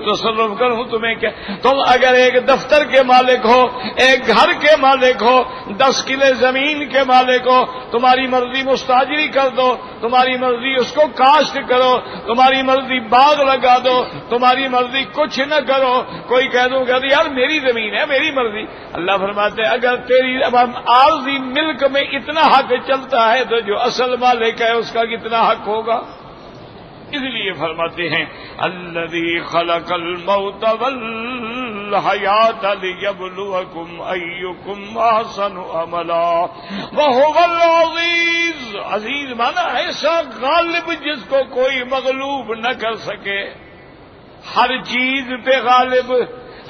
تصرف کروں. تمہیں کیا؟ تم اگر ایک دفتر کے مالک ہو، ایک گھر کے مالک ہو، 10 کلے زمین کے مالک ہو، تمہاری مرضی مستاجری کر دو، تمہاری مرضی اس کو کاشت کرو، تمہاری مرضی باغ لگا دو، تمہاری مرضی کچھ نہ کرو. کوئی کہہ دوں کہ یار میری زمین ہے میری مرضی. اللہ فرماتے ہیں اگر تیری عارضی ملک میں اتنا حق چلتا ہے تو جو اصل مالک ہے اس کا کتنا حق ہوگا. اس لیے فرماتے ہیں الذی خلق الموت والحیات لیبلوکم ایکم احسن عملا وہو العزیز. عزیز مانا ایسا غالب جس کو کوئی مغلوب نہ کر سکے، ہر چیز پہ غالب،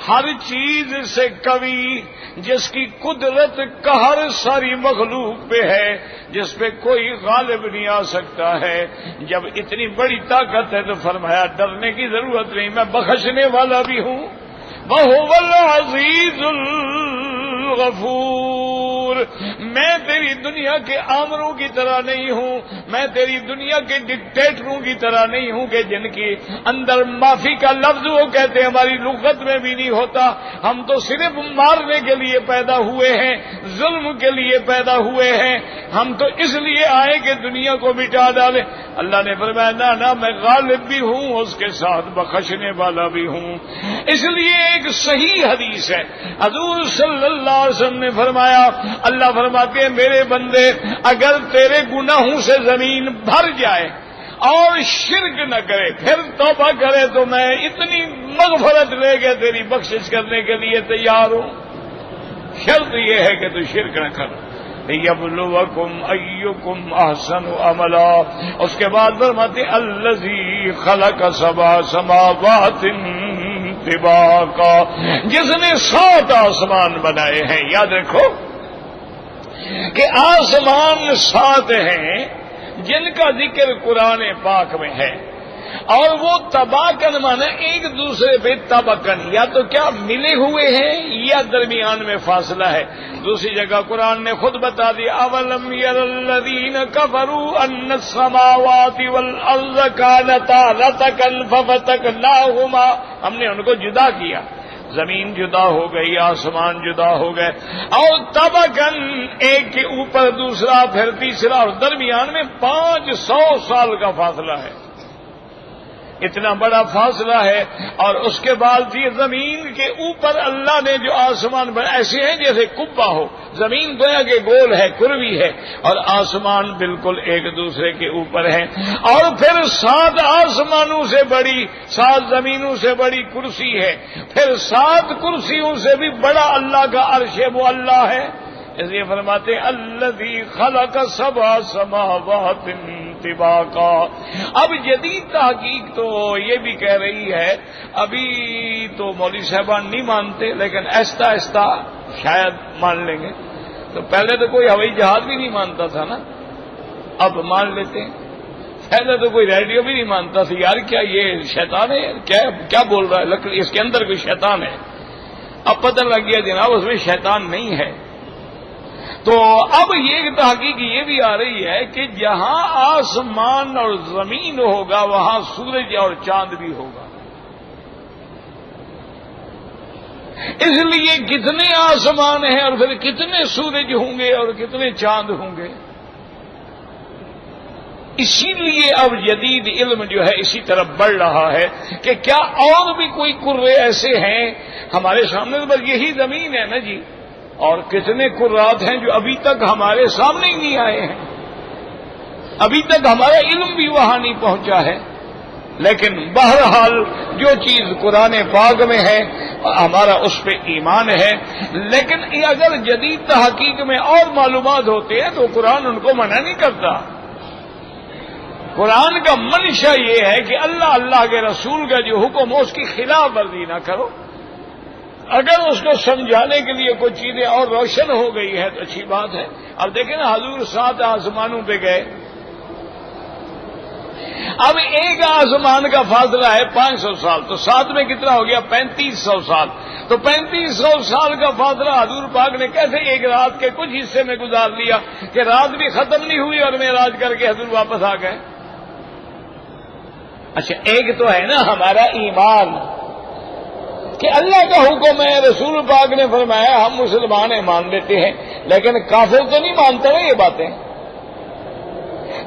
ہر چیز سے قوی، جس کی قدرت قہر ساری مخلوق پہ ہے، جس پہ کوئی غالب نہیں آ سکتا ہے. جب اتنی بڑی طاقت ہے تو فرمایا ڈرنے کی ضرورت نہیں، میں بخشنے والا بھی ہوں. وَهُوَ الْعَزِيزُ الْغَفُورُ. میں تیری دنیا کے آمروں کی طرح نہیں ہوں، میں تیری دنیا کے ڈکٹیٹروں کی طرح نہیں ہوں کہ جن کی اندر معافی کا لفظ وہ کہتے ہیں ہماری لغت میں بھی نہیں ہوتا. ہم تو صرف مارنے کے لیے پیدا ہوئے ہیں، ظلم کے لیے پیدا ہوئے ہیں. ہم تو اس لیے آئے کہ دنیا کو مٹا ڈالیں. اللہ نے فرمایا نہ میں غالب بھی ہوں، اس کے ساتھ بخشنے والا بھی ہوں. اس لیے ایک صحیح حدیث ہے، حضور صلی اللہ علیہ وسلم نے فرمایا، اللہ فرماتے ہیں میرے بندے اگر تیرے گناہوں سے زمین بھر جائے اور شرک نہ کرے پھر توبہ کرے تو میں اتنی مغفرت لے کے تیری بخشش کرنے کے لیے تیار ہوں. شرط یہ ہے کہ تو شرک نہ کر. یبلوکم ایکم احسن عملا. اس کے بعد فرماتے الذی خلق 7 سماوات طباقا. جس نے 7 آسمان بنائے ہیں. یاد رکھو کہ آسمان 7 ہیں جن کا ذکر قرآن پاک میں ہے، اور وہ طباقن مانا ایک دوسرے پہ طبقن، یا تو کیا ملے ہوئے ہیں یا درمیان میں فاصلہ ہے. دوسری جگہ قرآن نے خود بتا دیا اولم یر الذین کفروا ان السماوات والارض کانتا رتقا ففتقناہما. ہم نے ان کو جدا کیا، زمین جدا ہو گئی، آسمان جدا ہو گئے، اور طبقاً ایک کے اوپر دوسرا پھر تیسرا، اور درمیان میں 500 سال کا فاصلہ ہے. اتنا بڑا فاصلہ ہے. اور اس کے بعد یہ زمین کے اوپر اللہ نے جو آسمان بنا ایسے ہیں جیسے کبا ہو. زمین گویا کہ گول ہے, کروی ہے, اور آسمان بالکل ایک دوسرے کے اوپر ہے. اور پھر 7 آسمانوں سے بڑی 7 زمینوں سے بڑی کرسی ہے. پھر 7 کرسیوں سے بھی بڑا اللہ کا عرش ہے, وہ اللہ ہے. اس لیے فرماتے ہیں الذی خلق 7 سماوات طباقا. اب جدید تحقیق تو یہ بھی کہہ رہی ہے, ابھی تو مولوی صاحبان نہیں مانتے لیکن آہستہ آہستہ شاید مان لیں گے. تو پہلے تو کوئی ہوائی جہاز بھی نہیں مانتا تھا نا, اب مان لیتے ہیں. پہلے تو کوئی ریڈیو بھی نہیں مانتا تھا, یار کیا یہ شیطان ہے, کیا بول رہا ہے, لکڑی اس کے اندر کوئی شیطان ہے. اب پتہ لگ گیا جناب اس میں شیطان نہیں ہے. تو اب یہ تحقیق یہ بھی آ رہی ہے کہ جہاں آسمان اور زمین ہوگا وہاں سورج اور چاند بھی ہوگا. اس لیے کتنے آسمان ہیں اور پھر کتنے سورج ہوں گے اور کتنے چاند ہوں گے. اسی لیے اب جدید علم جو ہے اسی طرف بڑھ رہا ہے کہ کیا اور بھی کوئی کرے ایسے ہیں. ہمارے سامنے تو بس یہی زمین ہے نا جی, اور کتنے کرات ہیں جو ابھی تک ہمارے سامنے ہی نہیں آئے ہیں. ابھی تک ہمارا علم بھی وہاں نہیں پہنچا ہے. لیکن بہرحال جو چیز قرآن پاک میں ہے ہمارا اس پہ ایمان ہے. لیکن اگر جدید تحقیق میں اور معلومات ہوتے ہیں تو قرآن ان کو منع نہیں کرتا. قرآن کا منشا یہ ہے کہ اللہ کے رسول کا جو حکم ہو اس کی خلاف ورزی نہ کرو. اگر اس کو سمجھانے کے لیے کوئی چیزیں اور روشن ہو گئی ہے تو اچھی بات ہے. اب دیکھیں نا حضور 7 آسمانوں پہ گئے. اب ایک آسمان کا فاصلہ ہے 500 سال, تو 7 میں کتنا ہو گیا 3500 سال. تو 3500 سال کا فاصلہ حضور پاک نے کیسے ایک رات کے کچھ حصے میں گزار لیا کہ رات بھی ختم نہیں ہوئی اور معراج کر کے حضور واپس آ گئے. اچھا ایک تو ہے نا ہمارا ایمان کہ اللہ کا حکم ہے, رسول پاک نے فرمایا, ہم مسلمان ہیں مان لیتے ہیں, لیکن کافر تو نہیں مانتے نا یہ باتیں.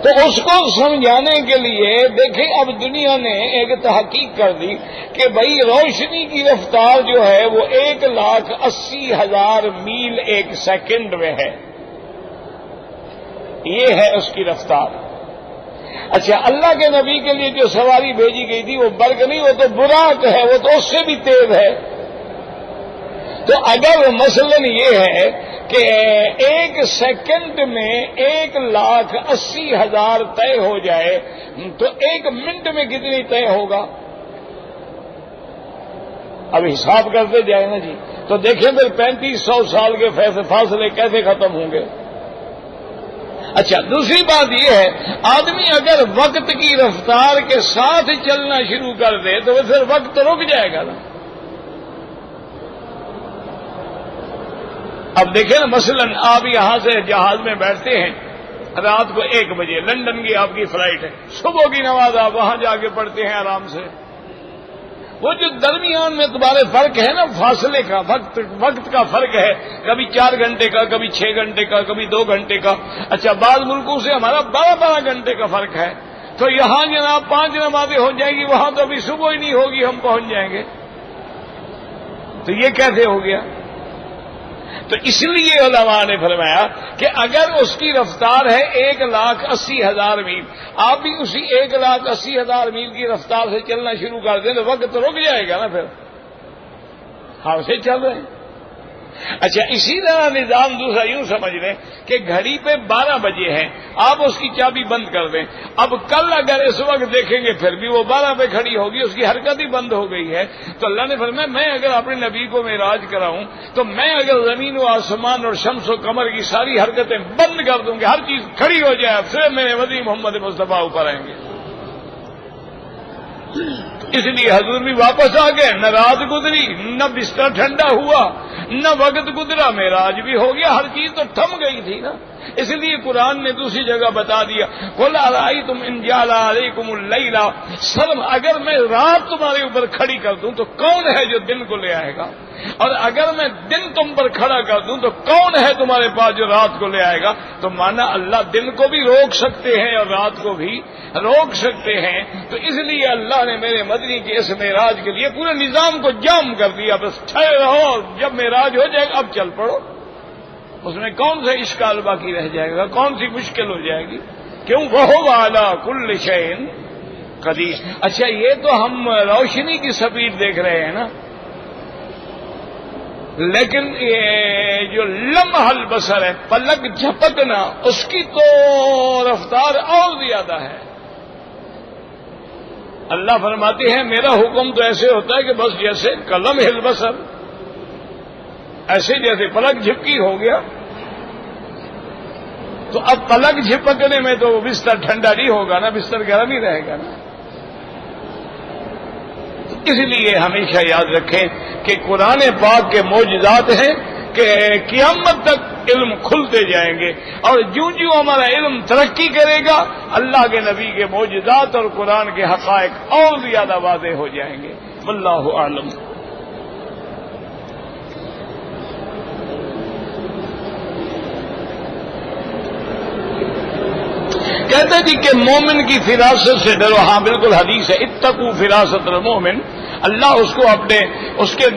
تو اس کو سمجھانے کے لیے دیکھیں اب دنیا نے ایک تحقیق کر دی کہ بھئی روشنی کی رفتار جو ہے وہ 1,80,000 میل ایک سیکنڈ میں ہے. یہ ہے اس کی رفتار. اچھا اللہ کے نبی کے لیے جو سواری بھیجی گئی تھی وہ برق نہیں, وہ تو براق ہے, وہ تو اس سے بھی تیز ہے. تو اگر مثلاً یہ ہے کہ 1 سیکنڈ میں 1,80,000 طے ہو جائے تو 1 منٹ میں کتنی طے ہوگا. اب حساب کرتے جائیں نا جی, تو دیکھیں پھر 3500 سال کے فاصلے کیسے ختم ہوں گے. اچھا دوسری بات یہ ہے آدمی اگر وقت کی رفتار کے ساتھ چلنا شروع کر دے تو پھر وقت رک جائے گا نا. اب دیکھیں نا مثلاً آپ یہاں سے جہاز میں بیٹھتے ہیں رات کو 1 بجے, لندن کی آپ کی فلائٹ ہے, صبح کی نماز آپ وہاں جا کے پڑھتے ہیں آرام سے. وہ جو درمیان میں تمہارے فرق ہے نا فاصلے کا, وقت کا فرق ہے, کبھی 4 گھنٹے کا, کبھی 6 گھنٹے کا, کبھی 2 گھنٹے کا. اچھا بعض ملکوں سے ہمارا 12 گھنٹے کا فرق ہے. تو یہاں جناب 5 نمازیں ہو جائیں گی, وہاں تو ابھی صبح ہی نہیں ہوگی, ہم پہنچ جائیں گے. تو یہ کیسے ہو گیا؟ تو اس لیے علماء نے فرمایا کہ اگر اس کی رفتار ہے 1,80,000 میل, آپ بھی اسی 1,80,000 میل کی رفتار سے چلنا شروع کر دیں تو وقت رک جائے گا نا. پھر ہم سے چل رہے ہیں. اچھا اسی طرح نظام دوسرا یوں سمجھ لیں کہ گھڑی پہ 12 بجے ہیں, آپ اس کی چابی بند کر دیں. اب کل اگر اس وقت دیکھیں گے پھر بھی وہ 12 پہ کھڑی ہوگی, اس کی حرکت ہی بند ہو گئی ہے. تو اللہ نے فرمایا میں اگر اپنے نبی کو معراج کراؤں تو میں اگر زمین و آسمان اور شمس و قمر کی ساری حرکتیں بند کر دوں گی, ہر چیز کھڑی ہو جائے, پھر میرے ولی محمد مصطفیٰ اوپر آئیں گے. اس لیے حضور بھی واپس آ گئے, نہ رات گزری, نہ بستر ٹھنڈا ہوا, نہ وقت گزرا, معراج بھی ہو گیا, ہر چیز تو تھم گئی تھی نا. اس لیے قرآن نے دوسری جگہ بتا دیا قل ارأیتم ان جعل علیکم اللیل سرمدا, اگر میں رات تمہارے اوپر کھڑی کر دوں تو کون ہے جو دن کو لے آئے گا. اور اگر میں دن تم پر کھڑا کر دوں تو کون ہے تمہارے پاس جو رات کو لے آئے گا؟ تو مانا اللہ دن کو بھی روک سکتے ہیں اور رات کو بھی روک سکتے ہیں. تو اس لیے اللہ نے میرے مدنی کے اس معراج کے لیے پورے نظام کو جام کر دیا. بس ٹھہرے رہو، جب معراج ہو جائے گا اب چل پڑو. اس میں کون سا اشکال باقی رہ جائے گا؟ کون سی مشکل ہو جائے گی؟ کیوں؟ وَهُوَ عَلَىٰ كُلِّ شَيْءٍ قدیر. اچھا یہ تو ہم روشنی کی سپیڈ دیکھ رہے ہیں نا، لیکن یہ جو لمح البصر ہے، پلک جھپکنا، اس کی تو رفتار اور زیادہ ہے. اللہ فرماتے ہیں میرا حکم تو ایسے ہوتا ہے کہ بس جیسے کلمح البصر، ایسے جیسے پلک جھپکی ہو گیا. تو اب پلک جھپکنے میں تو بستر ٹھنڈا نہیں ہوگا نا، بستر گرم ہی رہے گا نا. اس لیے ہمیشہ یاد رکھیں کہ قرآن پاک کے معجزات ہیں کہ قیامت تک علم کھلتے جائیں گے، اور جوں جوں ہمارا علم ترقی کرے گا اللہ کے نبی کے معجزات اور قرآن کے حقائق اور زیادہ واضح ہو جائیں گے. واللہ اعلم. کہتے جی کہ مومن کی فراست سے ڈرو. ہاں بالکل حدیث ہے، اتقوا فراست المومن. اللہ اس کو اپنے اس کے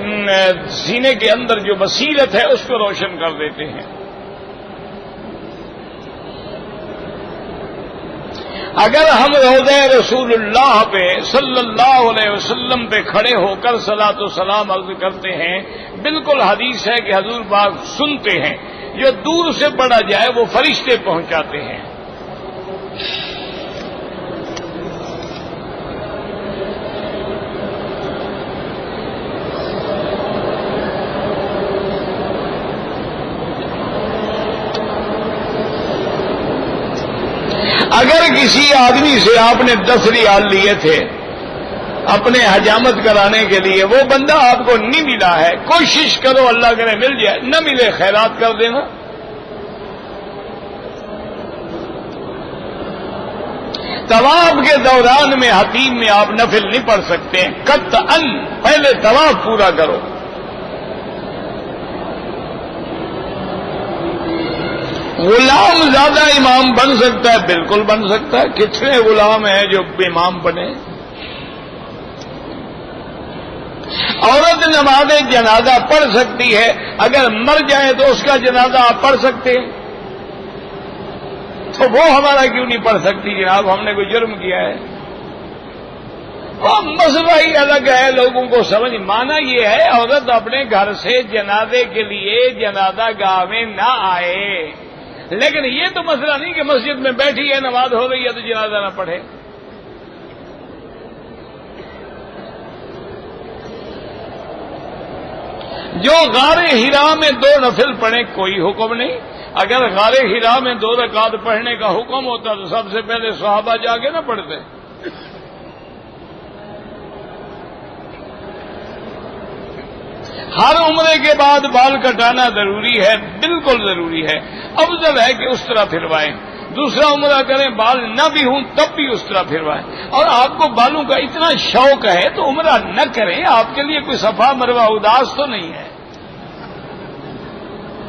سینے کے اندر جو بصیرت ہے اس کو روشن کر دیتے ہیں. اگر ہم روضہ رسول اللہ پہ صلی اللہ علیہ وسلم پہ کھڑے ہو کر صلاۃ و سلام عرض کرتے ہیں، بالکل حدیث ہے کہ حضور پاک سنتے ہیں، جو دور سے پڑھا جائے وہ فرشتے پہنچاتے ہیں. اگر کسی آدمی سے آپ نے 10 ریال لیے تھے اپنے حجامت کرانے کے لیے، وہ بندہ آپ کو نہیں ملا ہے، کوشش کرو اللہ کرے مل جائے، نہ ملے خیرات کر دینا. طواف کے دوران میں حتیم میں آپ نفل نہیں پڑھ سکتے، قطعاً پہلے طواف پورا کرو. غلام زیادہ امام بن سکتا ہے؟ بالکل بن سکتا ہے. کتنے غلام ہیں جو امام بنے؟ عورت نماز جنازہ پڑھ سکتی ہے، اگر مر جائے تو اس کا جنازہ آپ پڑھ سکتے ہیں، تو وہ ہمارا کیوں نہیں پڑھ سکتی جناب؟ ہم نے کوئی جرم کیا ہے؟ مسئلہ ہی الگ ہے، لوگوں کو سمجھ. مانا یہ ہے عورت اپنے گھر سے جنازے کے لیے جنازہ گاہ میں نہ آئے، لیکن یہ تو مسئلہ نہیں کہ مسجد میں بیٹھی ہے، نماز ہو رہی ہے تو جنازہ نہ پڑھے. جو غار حرا میں 2 نفل پڑھے کوئی حکم نہیں. اگر غار حرا میں 2 رکعت پڑھنے کا حکم ہوتا تو سب سے پہلے صحابہ جا کے نہ پڑھتے. ہر عمرے کے بعد بال کٹانا ضروری ہے، بالکل ضروری ہے. افضل ہے کہ اس طرح پھروائیں. دوسرا عمرہ کریں بال نہ بھی ہوں تب بھی اس طرح پھروائیں. اور آپ کو بالوں کا اتنا شوق ہے تو عمرہ نہ کریں، آپ کے لیے کوئی صفا مروہ اداس تو نہیں ہے.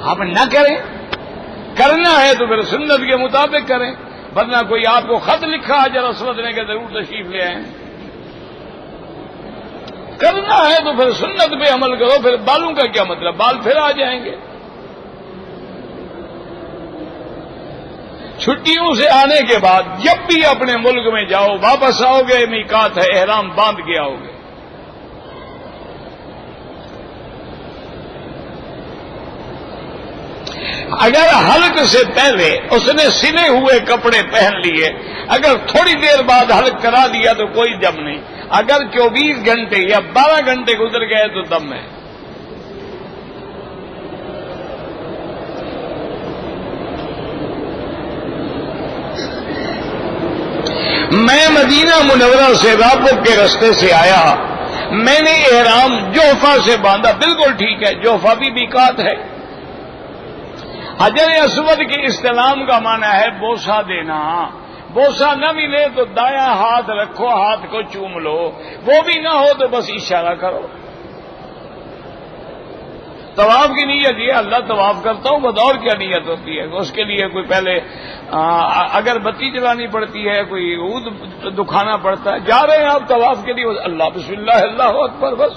آپ نہ کریں، کرنا ہے تو پھر سنت کے مطابق کریں، ورنہ کوئی آپ کو خط لکھا حجر اسود نے کہ ضرور تشریف لے آئیں. کرنا ہے تو پھر سنت پہ عمل کرو. پھر بالوں کا کیا مطلب؟ بال پھر آ جائیں گے. چھٹیوں سے آنے کے بعد جب بھی اپنے ملک میں جاؤ، واپس آؤ گے میقات ہے، احرام باندھ کے آؤ گے. اگر حلق سے پہلے اس نے سلے ہوئے کپڑے پہن لیے، اگر تھوڑی دیر بعد حلق کرا دیا تو کوئی دم نہیں. اگر 24 گھنٹے یا 12 گھنٹے گزر گئے تو دم ہے. میں مدینہ منورہ سے رابق کے رستے سے آیا، میں نے احرام جوفہ سے باندھا. بالکل ٹھیک ہے، جوفہ بھی میقات ہے. حجر اسود کے استلام کا معنی ہے بوسہ دینا. بوسہ نہ ملے تو دایاں ہاتھ رکھو، ہاتھ کو چوم لو. وہ بھی نہ ہو تو بس اشارہ کرو. طواف کی نیت یہ اللہ طواف کرتا ہوں، بطور کیا نیت ہوتی ہے؟ اس کے لیے کوئی پہلے اگر بتی جلانی پڑتی ہے، کوئی عود دکھانا پڑتا ہے، جا رہے ہیں آپ طواف کے لیے، اللہ بسم اللہ اللہ اکبر بس۔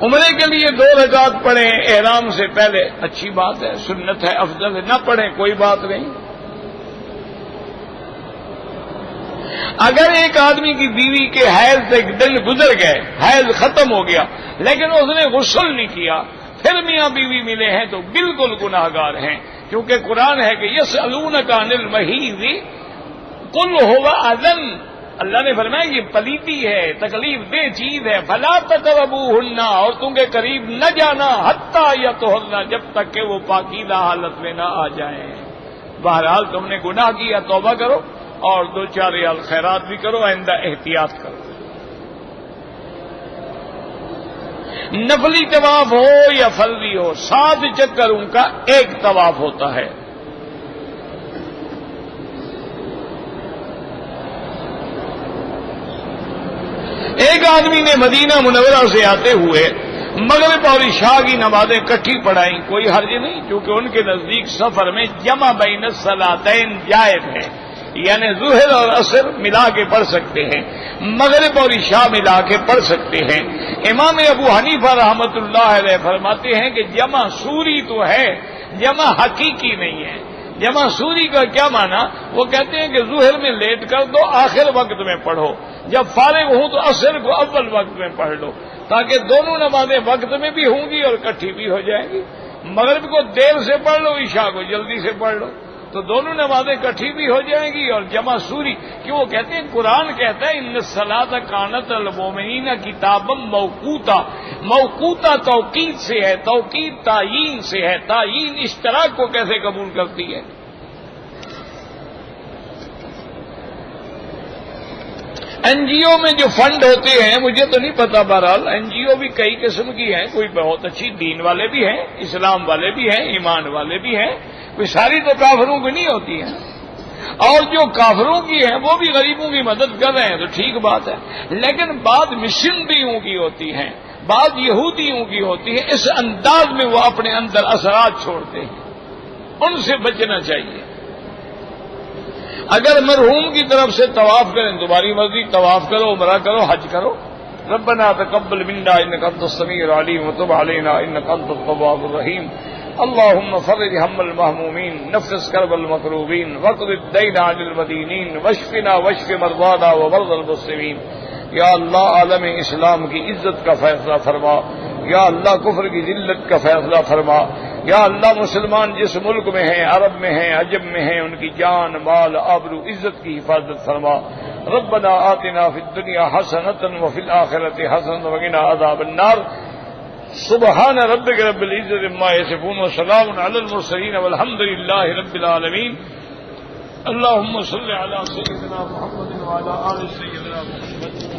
عمرے کے لیے 2 رکعت پڑھیں احرام سے پہلے، اچھی بات ہے، سنت ہے، افضل ہے، نہ پڑھیں کوئی بات نہیں۔ اگر ایک آدمی کی بیوی کے حیض سے دن گزر گئے، حیض ختم ہو گیا، لیکن اس نے غسل نہیں کیا، پھر میاں بیوی ملے ہیں تو بالکل گناہگار ہیں، کیونکہ قرآن ہے کہ یسألونک عن المحیض قل هو اذن، اللہ نے فرمایا یہ پلیتی ہے، تکلیف دہ چیز ہے، فلا تقربوہن، اور تم کے قریب نہ جانا، حتی یطہرن، جب تک کہ وہ پاکیزہ حالت میں نہ آ جائیں۔ بہرحال تم نے گناہ کیا، توبہ کرو اور 2-4 ریال خیرات بھی کرو، آئندہ احتیاط کرو۔ نفلی طواف ہو یا فرضی ہو، 7 چکروں کا ایک طواف ہوتا ہے۔ ایک آدمی نے مدینہ منورہ سے آتے ہوئے مغرب اور عشاء کی نمازیں کٹھی پڑھائیں، کوئی حرج نہیں، کیونکہ ان کے نزدیک سفر میں جمع بین الصلاتین جائز ہے، یعنی ظہر اور عصر ملا کے پڑھ سکتے ہیں، مغرب اور عشاء ملا کے پڑھ سکتے ہیں۔ امام ابو حنیفہ رحمۃ اللہ علیہ فرماتے ہیں کہ جمع سوری تو ہے، جمع حقیقی نہیں ہے۔ جمع سوری کا کیا معنی؟ وہ کہتے ہیں کہ ظہر میں لیٹ کر دو، آخر وقت میں پڑھو، جب فارغ ہوں تو عصر کو اول وقت میں پڑھ لو، تاکہ دونوں نمازیں وقت میں بھی ہوں گی اور اکٹھی بھی ہو جائیں گی۔ مغرب کو دیر سے پڑھ لو، عشاء کو جلدی سے پڑھ لو، تو دونوں نمازیں اکٹھی بھی ہو جائیں گی اور جمع سوری، کیوں وہ کہتے ہیں قرآن کہتا ہے ان الصلاۃ کانت المؤمنین کتابا موقوتا، موقوتا توقید سے ہے، توقید تعیین سے ہے، تعیین اشتراک کو کیسے قبول کرتی ہے؟ این جی او میں جو فنڈ ہوتے ہیں مجھے تو نہیں پتا، بہرحال این جی او بھی کئی قسم کی ہیں، کوئی بہت اچھی دین والے بھی ہیں، اسلام والے بھی ہیں، ایمان والے بھی ہیں، کوئی ساری تو کافروں کی نہیں ہوتی ہیں، اور جو کافروں کی ہیں وہ بھی غریبوں کی مدد کر رہے ہیں تو ٹھیک بات ہے، لیکن بعض مشنریوں کی ہوتی ہیں، بعض یہودیوں کی ہوتی ہے، اس انداز میں وہ اپنے اندر اثرات چھوڑتے ہیں، ان سے بچنا چاہیے۔ اگر مرحوم کی طرف سے طواف کریں، تمہاری مرضی، طواف کرو، عمرہ کرو، حج کرو۔ ربنا تقبل منا انك انت السميع العليم وتب علينا انك انت التواب الرحيم اللهم فرج هم المهمومين نفس كرب المكروبين واقض الدين عن المدينين واشفنا واشف مرضانا ومرضى المسلمين۔ یا اللہ عالم اسلام کی عزت کا فیصلہ فرما، یا اللہ کفر کی ذلت کا فیصلہ فرما، یا اللہ مسلمان جس ملک میں ہیں، عرب میں ہیں، عجم میں ہیں، ان کی جان مال آبرو عزت کی حفاظت فرما۔ ربنا آتنا فی الدنیا حسنۃ وفی الآخرۃ حسنۃ وقنا عذاب النار۔ سبحان ربک رب العزۃ عما یصفون وسلام علی المرسلین والحمد للہ رب العالمین۔ اللهم صل علی سیدنا محمد وعلی آل سیدنا محمد۔